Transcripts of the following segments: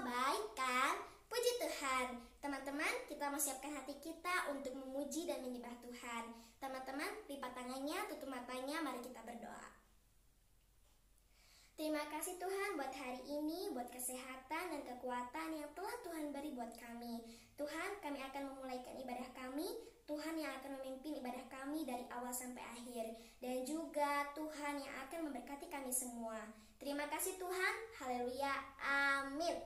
baik kan? Puji Tuhan. Teman-teman, kita mau siapkan hati kita untuk memuji dan menyembah Tuhan. Teman-teman, lipat tangannya, tutup matanya, mari kita berdoa. Terima kasih Tuhan buat hari ini, buat kesehatan dan kekuatan yang telah Tuhan beri buat kami. Tuhan, kami akan memulaikan ibadah kami. Tuhan yang akan memimpin ibadah kami dari awal sampai akhir. Dan juga Tuhan yang akan memberkati kami semua. Terima kasih Tuhan. Haleluya. Amin.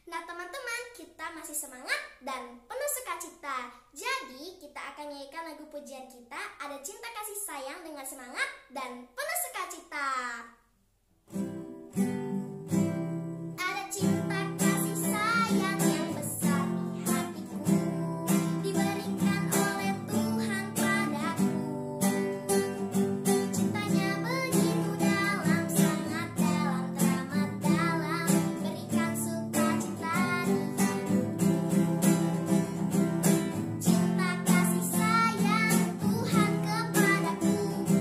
Nah teman-teman, kita masih semangat dan penuh sukacita. Jadi kita akan nyanyikan lagu pujian kita, Ada Cinta Kasih Sayang, dengan semangat dan penuh sukacita. Ada cinta kasih sayang yang besar di hatiku, diberikan oleh Tuhan padaku. Cintanya begitu dalam, sangat dalam, teramat dalam, berikan sukacita di hidupku. Cinta kasih sayang Tuhan kepadaku, Ku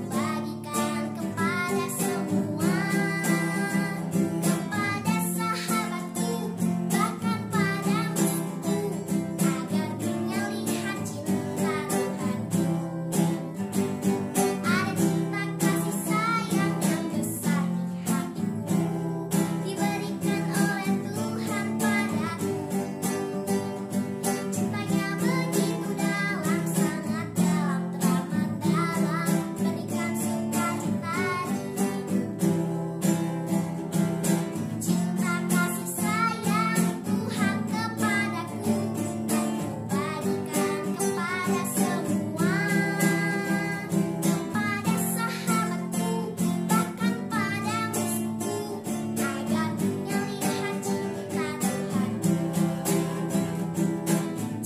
bagikan kepada semua. Kepada sahabatku, bahkan pada musuhku, agar dunia lihat cinta Tuhanku. Ada cinta kasih sayang yang besar di hatiku, diberikan oleh Tuhan padaku. Cintanya begitu dalam, sangat dalam, teramat dalam, berikan sukacita di hidupku. Cinta kasih sayang Tuhan kepadaku, dan Ku bagikan kepada semua. Kepada sahabatku, bahkan pada musuhku, agar dunia lihat cinta Tuhanku.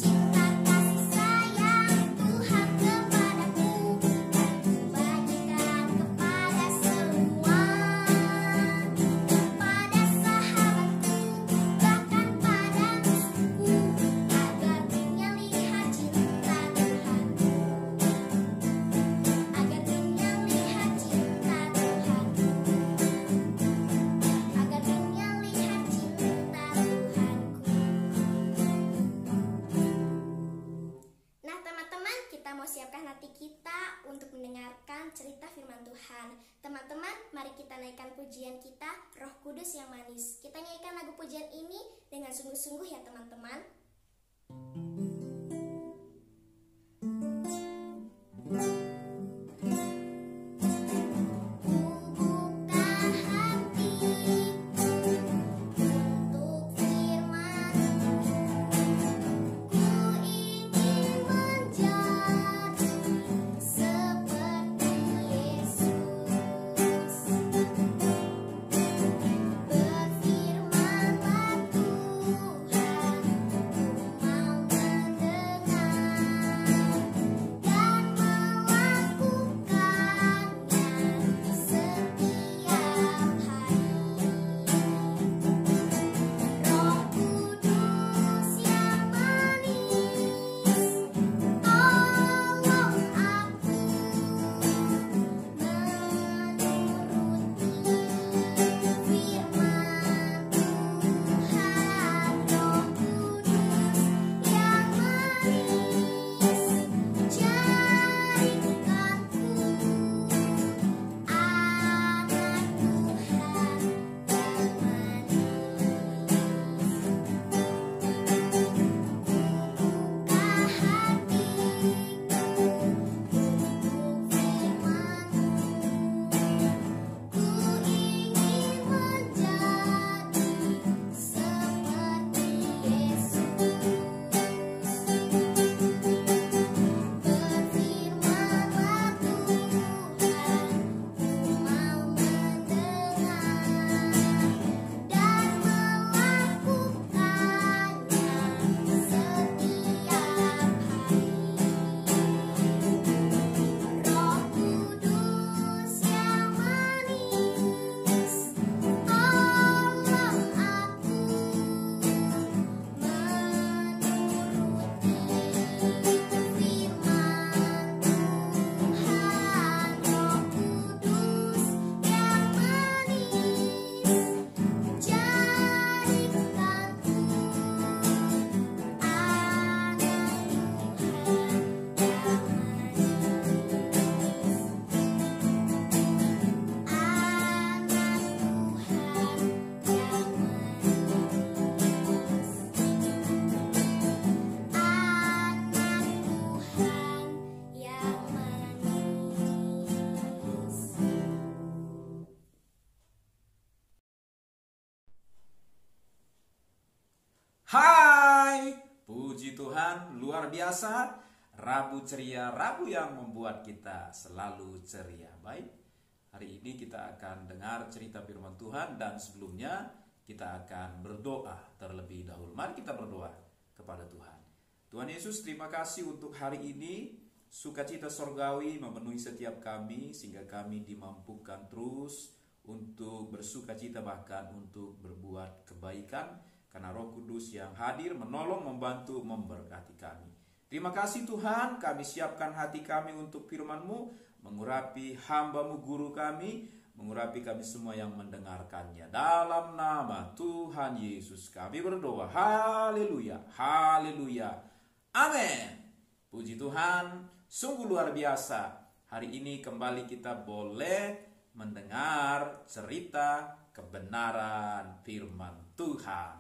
Cinta kasih sayang Tuhan kepadaku, dan Ku bagikan kepada semua. Kepada sahabatku, bahkan pada musuhku, agar dunia lihat cinta Tuhanku. Agar dunia lihat cinta Tuhanku. Agar dunia lihat cinta Tuhanku. Nah teman-teman, kita mau siapkan hati kita untuk mendengarkan cerita firman Tuhan. Teman-teman, mari kita naikkan pujian kita, Roh Kudus yang manis. Kita nyanyikan lagu pujian ini dengan sungguh-sungguh ya teman-teman. Bukan hatiku untuk firman-Mu, ku ingin menjadi seperti Yesus. Berfirman-Lah Tuhan, Hai, puji Tuhan, luar biasa. Rabu ceria, Rabu yang membuat kita selalu ceria. Baik, hari ini kita akan dengar cerita firman Tuhan dan sebelumnya kita akan berdoa terlebih dahulu. Mari kita berdoa kepada Tuhan. Tuhan Yesus, terima kasih untuk hari ini. Sukacita sorgawi memenuhi setiap kami sehingga kami dimampukan terus untuk bersukacita, bahkan untuk berbuat kebaikan. Karena Roh Kudus yang hadir menolong, membantu, memberkati kami. Terima kasih Tuhan, kami siapkan hati kami untuk firman-Mu, mengurapi hamba-Mu, guru kami, mengurapi kami semua yang mendengarkannya. Dalam nama Tuhan Yesus kami berdoa. Haleluya, haleluya, amin. Puji Tuhan, sungguh luar biasa. Hari ini kembali kita boleh mendengar cerita kebenaran firman Tuhan.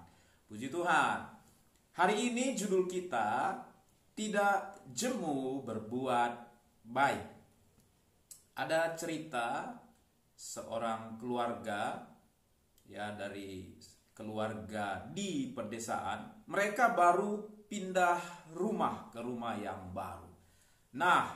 Puji Tuhan. Hari ini judul kita tidak jemu berbuat baik. Ada cerita seorang keluarga, ya, dari keluarga di pedesaan. Mereka baru pindah rumah ke rumah yang baru. Nah,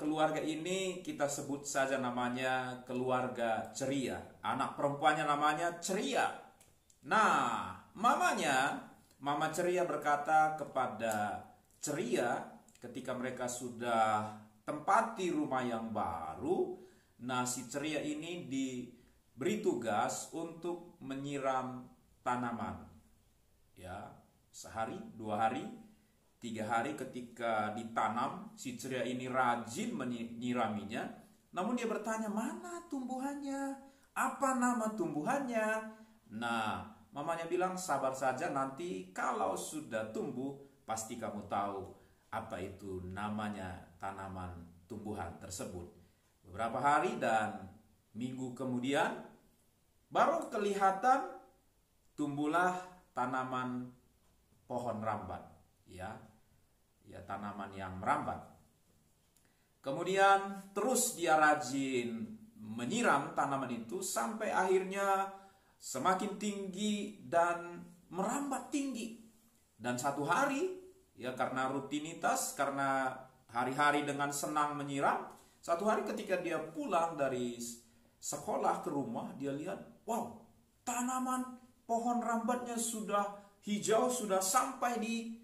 keluarga ini kita sebut saja namanya keluarga ceria. Anak perempuannya namanya Ceria. Nah, Mama Ceria berkata kepada Ceria ketika mereka sudah tempati rumah yang baru. Nah, si Ceria ini diberi tugas untuk menyiram tanaman. Ya, sehari, 2 hari, 3 hari ketika ditanam, si Ceria ini rajin menyiraminya. Namun dia bertanya, mana tumbuhannya? Apa nama tumbuhannya? Nah, mamanya bilang, sabar saja, nanti kalau sudah tumbuh pasti kamu tahu apa itu namanya tanaman tumbuhan tersebut. Beberapa hari dan minggu kemudian baru kelihatan tumbuhlah tanaman pohon rambat, ya tanaman yang merambat. Kemudian terus dia rajin menyiram tanaman itu sampai akhirnya semakin tinggi dan merambat tinggi. Dan satu hari, ya karena rutinitas, karena hari-hari dengan senang menyiram, satu hari ketika dia pulang dari sekolah ke rumah, dia lihat, wow, tanaman pohon rambatnya sudah hijau, sudah sampai di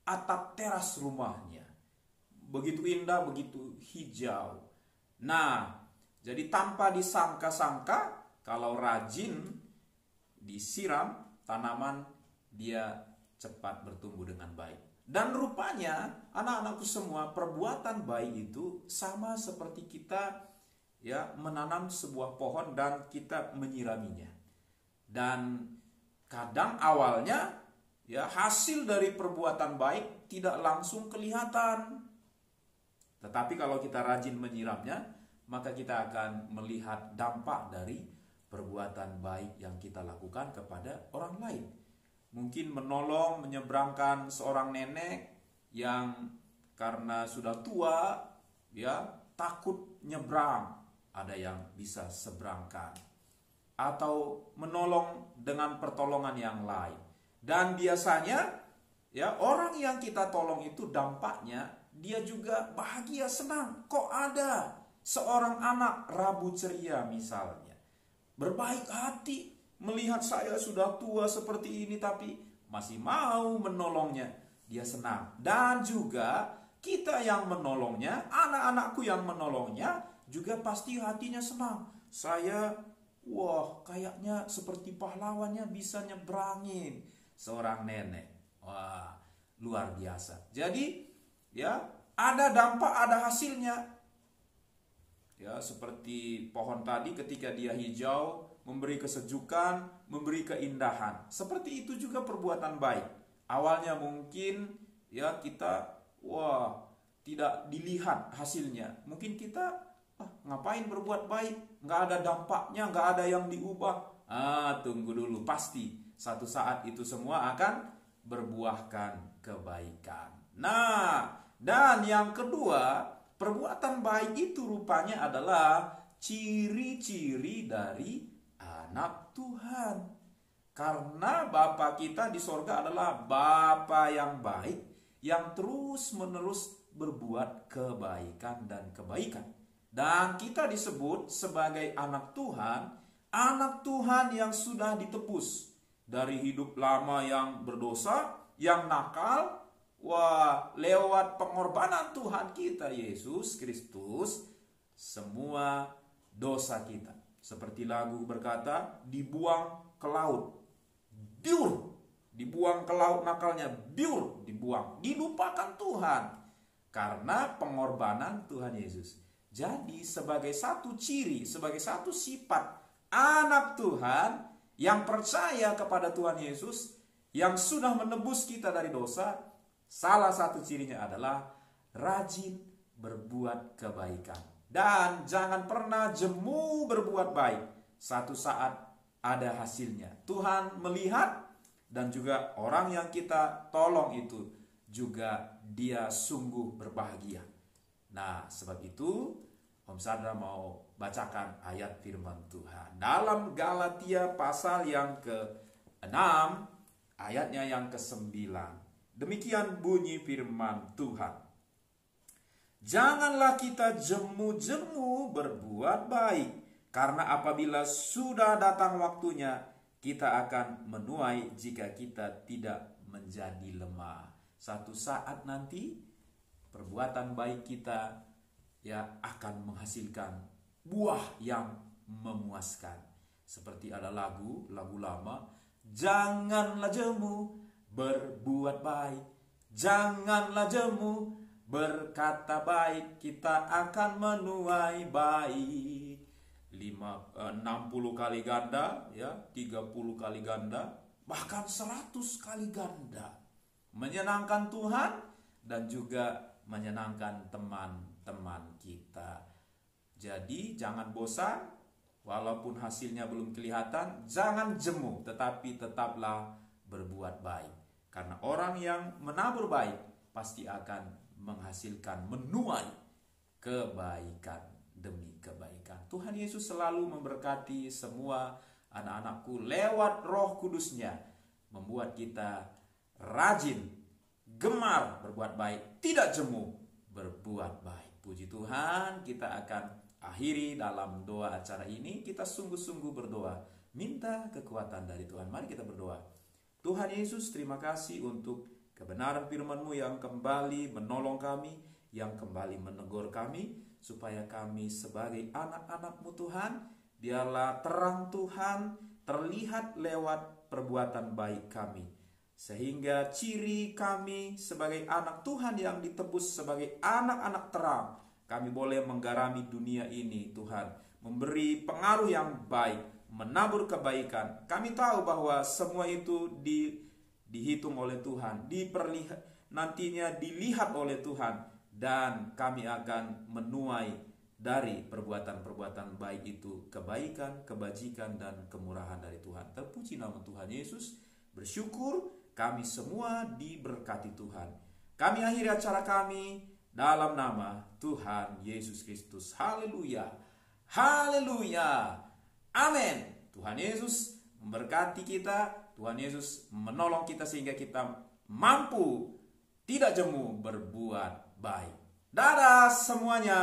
atap teras rumahnya. Begitu indah, begitu hijau. Nah, jadi tanpa disangka-sangka, kalau rajin disiram tanaman, dia cepat bertumbuh dengan baik. Dan rupanya anak-anakku semua, perbuatan baik itu sama seperti kita, ya, menanam sebuah pohon dan kita menyiraminya. Dan kadang awalnya, ya, hasil dari perbuatan baik tidak langsung kelihatan. Tetapi kalau kita rajin menyiramnya, maka kita akan melihat dampak dari perbuatan baik yang kita lakukan kepada orang lain. Mungkin menolong menyeberangkan seorang nenek yang karena sudah tua, ya, takut nyebrang, ada yang bisa seberangkan. Atau menolong dengan pertolongan yang lain. Dan biasanya, ya, orang yang kita tolong itu dampaknya dia juga bahagia, senang. Kok ada seorang anak Rabu Ceria misalnya berbaik hati melihat saya sudah tua seperti ini tapi masih mau menolongnya, dia senang. Dan juga kita yang menolongnya, anak-anakku yang menolongnya juga pasti hatinya senang. Saya, wah, kayaknya seperti pahlawannya bisa nyebrangin seorang nenek. Wah, luar biasa. Jadi, ya, ada dampak, ada hasilnya. Ya, seperti pohon tadi ketika dia hijau, memberi kesejukan, memberi keindahan. Seperti itu juga perbuatan baik. Awalnya mungkin, ya, kita, wah, tidak dilihat hasilnya. Mungkin kita, ngapain berbuat baik? Nggak ada dampaknya, nggak ada yang diubah. Tunggu dulu, pasti satu saat itu semua akan berbuahkan kebaikan. Nah, dan yang kedua, perbuatan baik itu rupanya adalah ciri-ciri dari anak Tuhan. Karena Bapa kita di sorga adalah Bapa yang baik, yang terus-menerus berbuat kebaikan dan kebaikan. Dan kita disebut sebagai anak Tuhan yang sudah ditebus dari hidup lama yang berdosa, yang nakal. Wah, lewat pengorbanan Tuhan kita Yesus Kristus, semua dosa kita, seperti lagu berkata, dibuang ke laut. Biur, dibuang ke laut nakalnya, biur, dibuang, dilupakan Tuhan karena pengorbanan Tuhan Yesus. Jadi sebagai satu ciri, sebagai satu sifat anak Tuhan yang percaya kepada Tuhan Yesus, yang sudah menebus kita dari dosa, salah satu cirinya adalah rajin berbuat kebaikan. Dan jangan pernah jemu berbuat baik. Satu saat ada hasilnya. Tuhan melihat, dan juga orang yang kita tolong itu juga dia sungguh berbahagia. Nah, sebab itu Om Sadra mau bacakan ayat firman Tuhan dalam Galatia pasal yang ke-6, ayatnya yang ke-9. Demikian bunyi firman Tuhan. Janganlah kita jemu-jemu berbuat baik, karena apabila sudah datang waktunya, kita akan menuai jika kita tidak menjadi lemah. Satu saat nanti perbuatan baik kita akan menghasilkan buah yang memuaskan. Seperti ada lagu lama, janganlah jemu berbuat baik, janganlah jemu berkata baik, kita akan menuai baik. 60 kali ganda, 30 kali ganda, bahkan 100 kali ganda. Menyenangkan Tuhan dan juga menyenangkan teman-teman kita. Jadi jangan bosan, walaupun hasilnya belum kelihatan, jangan jemu, tetapi tetaplah berbuat baik. Karena orang yang menabur baik pasti akan menghasilkan, menuai kebaikan demi kebaikan. Tuhan Yesus selalu memberkati semua anak-anakku lewat Roh Kudus-Nya, membuat kita rajin, gemar berbuat baik, tidak jemu berbuat baik. Puji Tuhan, kita akan akhiri dalam doa acara ini. Kita sungguh-sungguh berdoa, minta kekuatan dari Tuhan. Mari kita berdoa. Tuhan Yesus, terima kasih untuk kebenaran firman-Mu yang kembali menolong kami, yang kembali menegur kami, supaya kami sebagai anak-anak-Mu Tuhan, biarlah terang Tuhan terlihat lewat perbuatan baik kami. Sehingga ciri kami sebagai anak Tuhan yang ditebus sebagai anak-anak terang, kami boleh menggarami dunia ini Tuhan, memberi pengaruh yang baik, menabur kebaikan. Kami tahu bahwa semua itu dihitung oleh Tuhan, nantinya dilihat oleh Tuhan, dan kami akan menuai dari perbuatan-perbuatan baik itu kebaikan, kebajikan, dan kemurahan dari Tuhan. Terpuji nama Tuhan Yesus. Bersyukur kami semua diberkati Tuhan. Kami akhiri acara kami dalam nama Tuhan Yesus Kristus. Haleluya, haleluya, amin. Tuhan Yesus memberkati kita. Tuhan Yesus menolong kita sehingga kita mampu tidak jemu berbuat baik. Dadah semuanya.